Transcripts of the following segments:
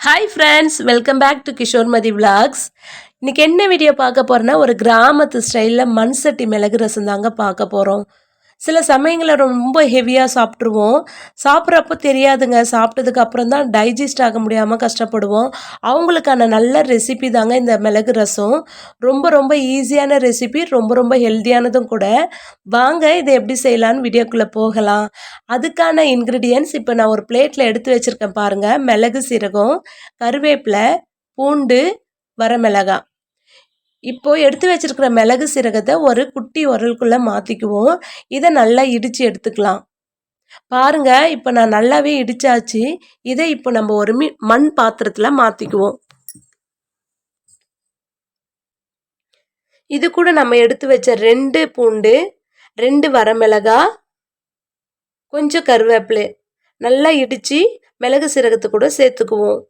Hi friends, welcome back to Kishormathi vlogs. இன்றைக்கி என்ன video பார்க்க போகிறோன்னா, ஒரு கிராமத்து ஸ்டைலில் மண் சட்டி மிளகு ரசம் தாங்க பார்க்க போகிறோம். சில சமயங்களில் ரொம்ப ஹெவியாக சாப்பிட்ருவோம். சாப்பிட்றப்போ தெரியாதுங்க, சாப்பிட்டதுக்கு அப்புறம் தான் டைஜஸ்ட் ஆக முடியாமல் கஷ்டப்படுவோம். அவங்களுக்கான நல்ல ரெசிபி தாங்க இந்த மிளகு ரசம். ரொம்ப ரொம்ப ஈஸியான ரெசிபி, ரொம்ப ரொம்ப ஹெல்த்தியானதும் கூட. வாங்க இதை எப்படி செய்யலான்னு வீடியோக்குள்ளே போகலாம். அதுக்கான இன்க்ரீடியன்ட்ஸ் இப்போ நான் ஒரு பிளேட்டில் எடுத்து வச்சுருக்கேன் பாருங்கள். மிளகு, சீரகம், கருவேப்பிலை, பூண்டு, வரமிளகாய். இப்போ எடுத்து வச்சிருக்கிற மிளகு சீரகத்தை ஒரு குட்டி உரலுக்குள்ளே மாற்றிக்குவோம். இதை நல்லா இடித்து எடுத்துக்கலாம். பாருங்க, இப்போ நான் நல்லாவே இடிச்சாச்சு. இதை இப்போ நம்ம ஒரு மண் பாத்திரத்தில் மாற்றிக்குவோம். இது கூட நம்ம எடுத்து வச்ச 2 பூண்டு, 2 வரமிளகாய், கொஞ்சம் கருவேப்பிலை நல்லா இடித்து மிளகு சீரகத்தை கூட சேர்த்துக்குவோம்.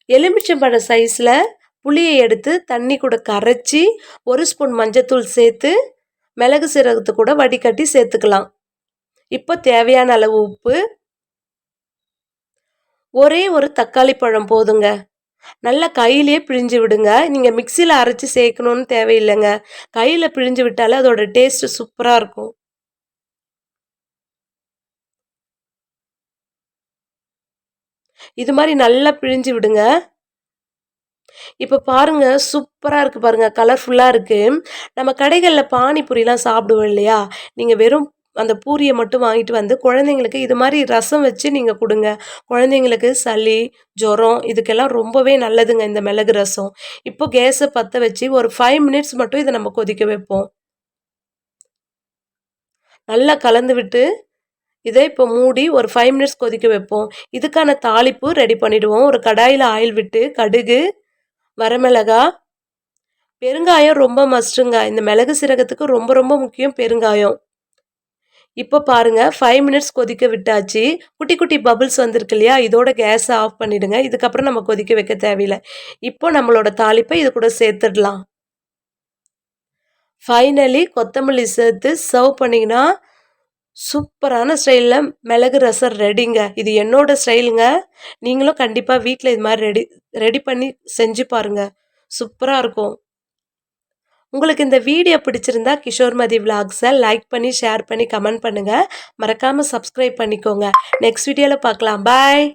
எலுமிச்சம்பழம் சைஸில் புளியை எடுத்து தண்ணி கூட கரைச்சி 1 ஸ்பூன் மஞ்சத்தூள் சேர்த்து மிளகு சீரகத்தை கூட வடிகட்டி சேர்த்துக்கலாம். இப்போ தேவையான அளவு உப்பு, ஒரே ஒரு தக்காளி பழம் போதுங்க. நல்லா கையிலேயே பிழிஞ்சு விடுங்க. நீங்கள் மிக்சியில் அரைச்சி சேர்க்கணுன்னு தேவையில்லைங்க. கையில் பிழிஞ்சு விட்டாலே அதோட டேஸ்ட்டு சூப்பராக இருக்கும். இது மாதிரி நல்லா பிழிஞ்சு விடுங்க. இப்போ பாருங்க, சூப்பராக இருக்குது பாருங்கள், கலர்ஃபுல்லாக இருக்குது. நம்ம கடைகளில் பானிபூரிலாம் சாப்பிடுவோம் இல்லையா? நீங்கள் வெறும் அந்த பூரியை மட்டும் வாங்கிட்டு வந்து குழந்தைங்களுக்கு இது மாதிரி ரசம் வச்சு நீங்கள் கொடுங்க. குழந்தைங்களுக்கு சளி, ஜுரம் இதுக்கெல்லாம் ரொம்பவே நல்லதுங்க இந்த மிளகு ரசம். இப்போ கேஸை பற்ற வச்சு ஒரு 5 மினிட்ஸ் மட்டும் இதை நம்ம கொதிக்க வைப்போம். நல்லா கலந்து விட்டு இதை இப்போ மூடி ஒரு 5 மினிட்ஸ் கொதிக்க வைப்போம். இதுக்கான தாளிப்பு ரெடி பண்ணிவிடுவோம். ஒரு கடாயில் ஆயில் விட்டு கடுகு, வரமிளகா, பெருங்காயம் ரொம்ப மஸ்ட்டுங்க. இந்த மிளகு சீரகத்துக்கு ரொம்ப ரொம்ப முக்கியம் பெருங்காயம். இப்போ பாருங்க, 5 மினிட்ஸ் கொதிக்க விட்டாச்சு. குட்டி குட்டி பபிள்ஸ் வந்திருக்கு இல்லையா? இதோட கேஸை ஆஃப் பண்ணிடுங்க. இதுக்கப்புறம் நம்ம கொதிக்க வைக்க தேவையில்லை. இப்போ நம்மளோட தாளிப்பை இது கூட சேர்த்துடலாம். ஃபைனலி கொத்தமல்லி சேர்த்து சர்வ் பண்ணிங்கன்னா சூப்பரான ஸ்டைலில் மிளகு ரசம் ரெடிங்க. இது என்னோட ஸ்டைலுங்க. நீங்களும் கண்டிப்பாக வீட்டில் இது மாதிரி ரெடி பண்ணி செஞ்சு பாருங்கள். சூப்பராக இருக்கும். உங்களுக்கு இந்த வீடியோ பிடிச்சிருந்தா கிஷோர்மதி விலாக்ஸை லைக் பண்ணி, ஷேர் பண்ணி, கமெண்ட் பண்ணுங்கள். மறக்காமல் சப்ஸ்கிரைப் பண்ணிக்கோங்க. நெக்ஸ்ட் வீடியோவில் பார்க்கலாம். பாய்.